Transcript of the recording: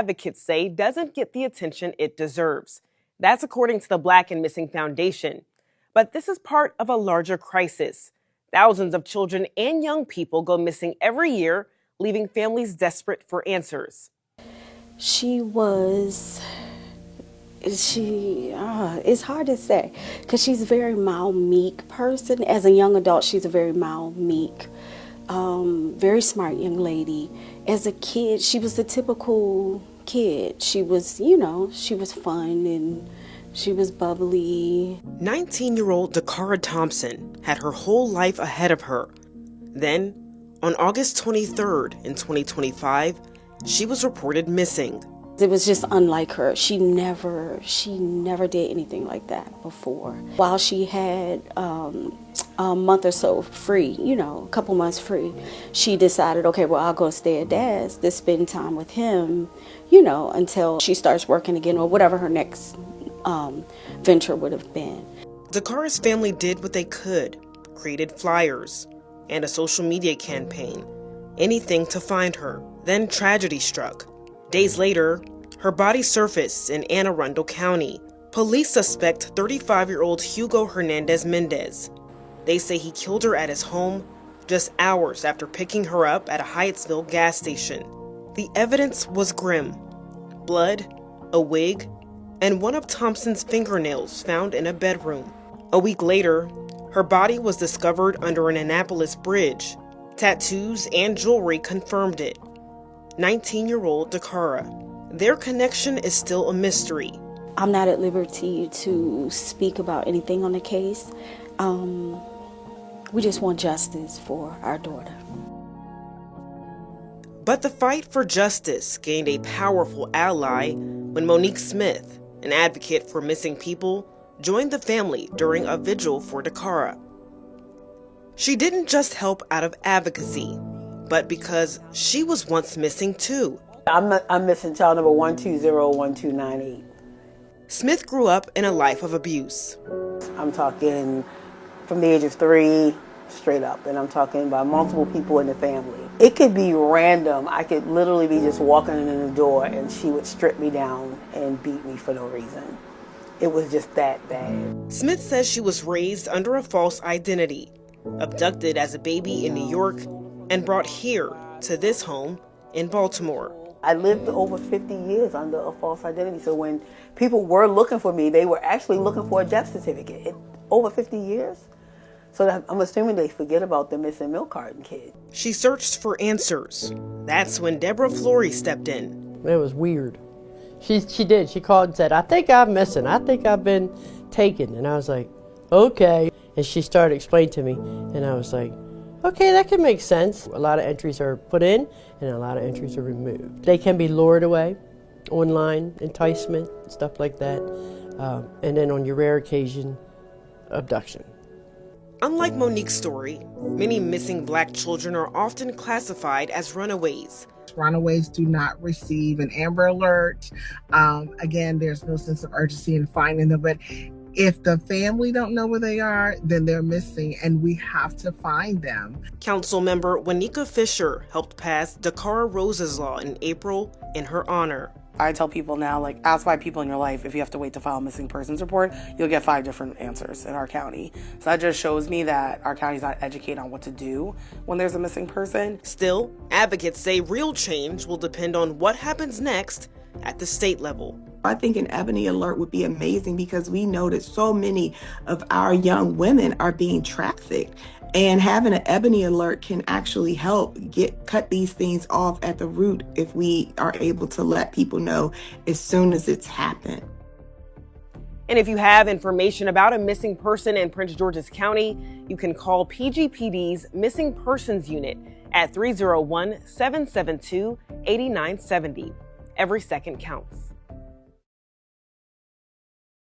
advocates say doesn't get the attention it deserves. That's according to the Black and Missing Foundation. But this is part of a larger crisis. Thousands of children and young people go missing every year, leaving families desperate for answers. It's hard to say because she's a very mild, meek person. As a young adult, she's a very mild, meek, very smart young lady. As a kid, she was the typical kid. She was, she was fun and she was bubbly. 19-year-old Dakara Thompson had her whole life ahead of her. Then, on August 23rd in 2025, she was reported missing. It was just unlike her. She never did anything like that before. While she had a month or so free, a couple months free, she decided, okay, well, I'll go stay at Dad's to spend time with him, until she starts working again or whatever her next venture would have been. Dakara's family did what they could, created flyers and a social media campaign, anything to find her. Then tragedy struck. Days later, her body surfaced in Anne Arundel County. Police suspect 35-year-old Hugo Hernandez Mendez. They say he killed her at his home just hours after picking her up at a Hyattsville gas station. The evidence was grim. Blood, a wig, and one of Thompson's fingernails found in a bedroom. A week later, her body was discovered under an Annapolis bridge. Tattoos and jewelry confirmed it. 19-year-old Dakara. Their connection is still a mystery. I'm not at liberty to speak about anything on the case. We just want justice for our daughter. But the fight for justice gained a powerful ally when Monique Smith, an advocate for missing people, joined the family during a vigil for Dakara. She didn't just help out of advocacy, but because she was once missing too. I'm missing child number 1201298. Smith grew up in a life of abuse. I'm talking from the age of 3 straight up, and I'm talking about multiple people in the family. It could be random. I could literally be just walking in the door and she would strip me down and beat me for no reason. It was just that bad. Smith says she was raised under a false identity, abducted as a baby in New York, and brought here to this home in Baltimore. I lived over 50 years under a false identity. So when people were looking for me, they were actually looking for a death certificate. Over 50 years? So I'm assuming they forget about the missing milk carton kid. She searched for answers. That's when Deborah Flory stepped in. It was weird. She did. She called and said, I think I'm missing. I think I've been taken. And I was like, okay. And she started explaining to me. And I was like, okay, that can make sense. A lot of entries are put in and a lot of entries are removed. They can be lured away, online enticement, stuff like that. And then on your rare occasion, abduction. Unlike Monique's story, many missing Black children are often classified as runaways. Runaways do not receive an Amber Alert. Again, there's no sense of urgency in finding them, but if the family don't know where they are, then they're missing and we have to find them. Council member Wanika Fisher helped pass Dakara Rose's Law in April in her honor. I tell people now, ask 5 people in your life. If you have to wait to file a missing persons report, you'll get 5 different answers in our county. So that just shows me that our county's not educated on what to do when there's a missing person. Still, advocates say real change will depend on what happens next at the state level. I think an Ebony Alert would be amazing because we know that so many of our young women are being trafficked. And having an Ebony Alert can actually help cut these things off at the root if we are able to let people know as soon as it's happened. And if you have information about a missing person in Prince George's County, you can call PGPD's Missing Persons Unit at 301-772-8970. Every second counts.